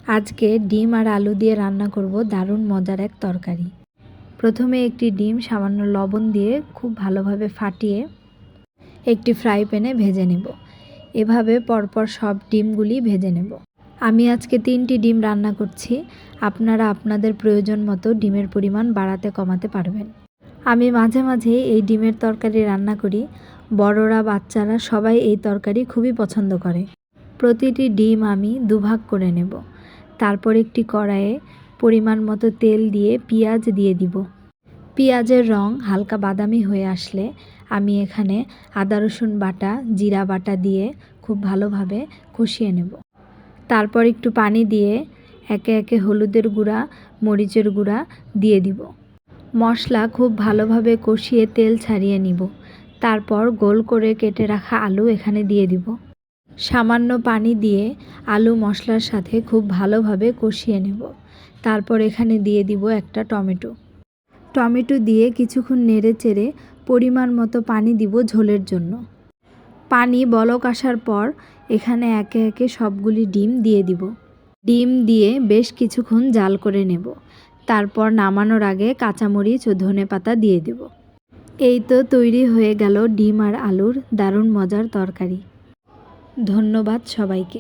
আজকে ডিম আর আলু দিয়ে রান্না করব দারুণ মজার এক তরকারি। প্রথমে একটি ডিম সামান্য লবণ দিয়ে খুব ভালোভাবে ফাটিয়ে একটি ফ্রাই প্যানে ভেজে নেব। এভাবে পরপর সব ডিমগুলি ভেজে নেব। আমি আজকে 3টি ডিম রান্না করছি। আপনারা আপনাদের প্রয়োজন মতো ডিমের পরিমাণ বাড়াতে কমাতে পারবেন। আমি মাঝে মাঝে এই ডিমের তরকারি রান্না করি। বড়রা বাচ্চারা সবাই এই তরকারি খুবই পছন্দ করে। প্রতিটি ডিম আমি দুভাগ করে নেব। তারপর একটি কড়াইয়ে পরিমাণ মতো তেল দিয়ে পেঁয়াজ দিয়ে দিব। পেঁয়াজের রং হালকা বাদামি হয়ে আসলে আমি এখানে আদা রসুন বাটা, জিরা বাটা দিয়ে খুব ভালোভাবে কষিয়ে নেব। তারপর একটু পানি দিয়ে একে একে হলুদের গুঁড়া, মরিচের গুঁড়া দিয়ে দিব। মশলা খুব ভালোভাবে কষিয়ে তেল ছাড়িয়ে নিব। তারপর গোল করে কেটে রাখা আলু এখানে দিয়ে দিব। সামান্য পানি দিয়ে আলু মশলার সাথে খুব ভালোভাবে কষিয়ে নেব। তারপর এখানে দিয়ে দিব একটা টমেটো দিয়ে কিছুক্ষণ নেড়ে চেড়ে পরিমাণ মতো পানি দিব ঝোলের জন্য। পানি বলক আসার পর এখানে একে একে সবগুলি ডিম দিয়ে দিব। ডিম দিয়ে বেশ কিছুক্ষণ জাল করে নেব। তারপর নামানোর আগে কাঁচামরিচ ও ধনেপাতা দিয়ে দেব। এই তো তৈরি হয়ে গেল ডিম আর আলুর দারুণ মজার তরকারি। ধন্যবাদ সবাইকে।